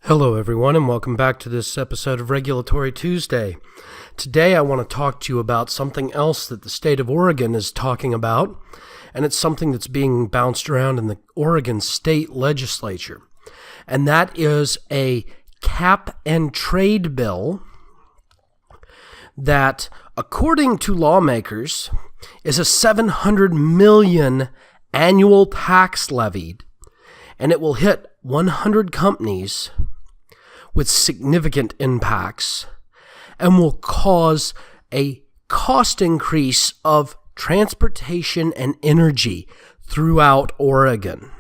Hello everyone, and welcome back to this episode of Regulatory Tuesday. Today I want to talk to you about something else that the state of Oregon is talking about, and it's something that's being bounced around in the Oregon state legislature. And that is a cap and trade bill that, according to lawmakers, is a $700 million annual tax levied, and it will hit 100 companies with significant impacts and will cause a cost increase of transportation and energy throughout Oregon.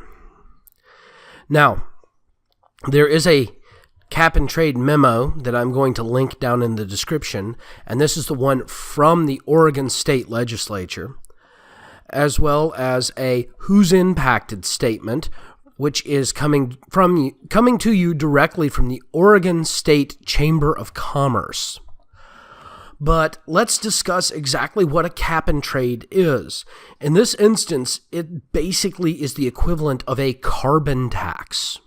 Now, there is a cap and trade memo that I'm going to link down in the description, and this is the one from the Oregon State Legislature, as well as a who's impacted statement, which is coming to you directly from the Oregon State Chamber of Commerce. But let's discuss exactly what a cap and trade is. In this instance, it basically is the equivalent of a carbon tax.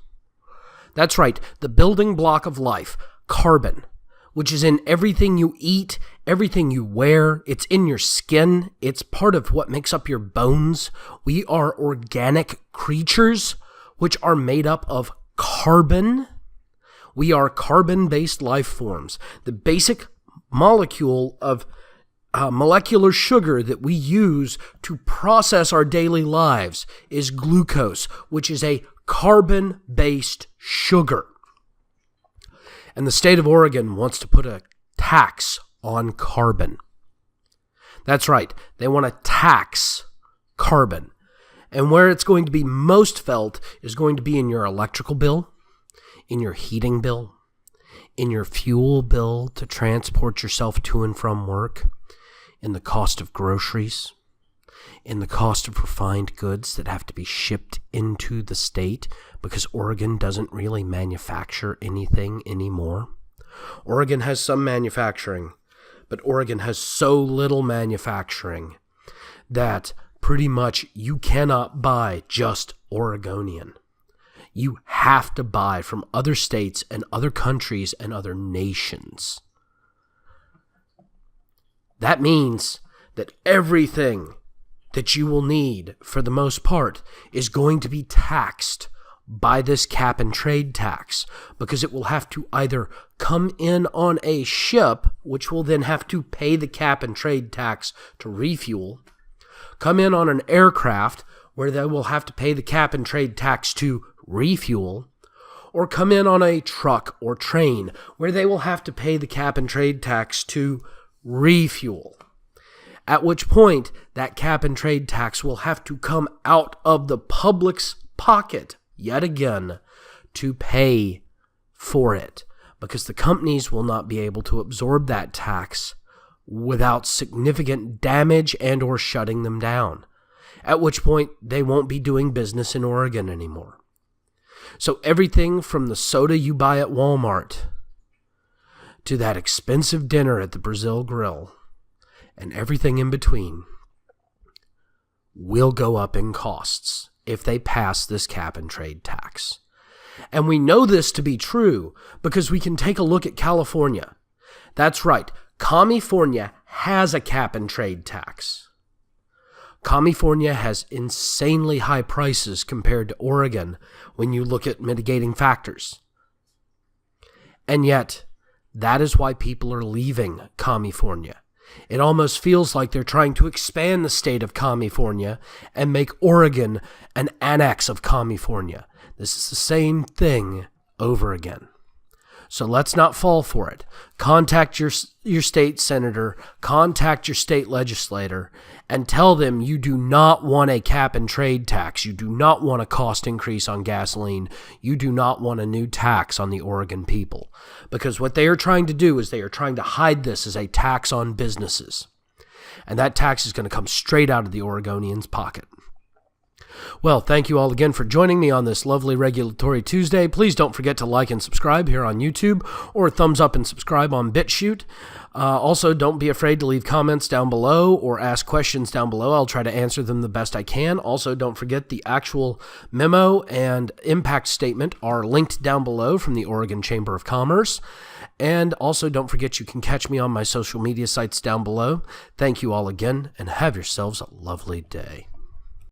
That's right, the building block of life, carbon, which is in everything you eat, everything you wear. It's in your skin. It's part of what makes up your bones. We are organic creatures which are made up of carbon. We are carbon-based life forms. The basic molecule of molecular sugar that we use to process our daily lives is glucose, which is a carbon-based sugar. And the state of Oregon wants to put a tax on carbon. That's right, they want to tax carbon. And where it's going to be most felt is going to be in your electrical bill, in your heating bill, in your fuel bill to transport yourself to and from work, in the cost of groceries, in the cost of refined goods that have to be shipped into the state because Oregon doesn't really manufacture anything anymore. Oregon has some manufacturing, but Oregon has so little manufacturing that pretty much you cannot buy just Oregonian. You have to buy from other states and other countries and other nations. That means that everything that you will need, for the most part, is going to be taxed by this cap and trade tax, because it will have to either come in on a ship, which will then have to pay the cap and trade tax to refuel, come in on an aircraft where they will have to pay the cap and trade tax to refuel, or come in on a truck or train where they will have to pay the cap and trade tax to refuel. At which point, that cap and trade tax will have to come out of the public's pocket yet again to pay for it, because the companies will not be able to absorb that tax without significant damage and or shutting them down, at which point they won't be doing business in Oregon anymore. So everything from the soda you buy at Walmart to that expensive dinner at the Brazil Grill and everything in between will go up in costs if they pass this cap and trade tax. And we know this to be true because we can take a look at California. That's right. Commiefornia has a cap and trade tax. Commiefornia has insanely high prices compared to Oregon when you look at mitigating factors. And yet, that is why people are leaving Commiefornia. It almost feels like they're trying to expand the state of Commiefornia and make Oregon an annex of Commiefornia. This is the same thing over again. So let's not fall for it. Contact your state senator, contact your state legislator, and tell them you do not want a cap and trade tax. You do not want a cost increase on gasoline. You do not want a new tax on the Oregon people. Because what they are trying to do is they are trying to hide this as a tax on businesses. And that tax is going to come straight out of the Oregonians' pocket. Well, thank you all again for joining me on this lovely Regulatory Tuesday. Please don't forget to like and subscribe here on YouTube, or thumbs up and subscribe on BitChute. Also, don't be afraid to leave comments down below or ask questions down below. I'll try to answer them the best I can. Also, don't forget the actual memo and impact statement are linked down below from the Oregon Chamber of Commerce. And also, don't forget you can catch me on my social media sites down below. Thank you all again, and have yourselves a lovely day.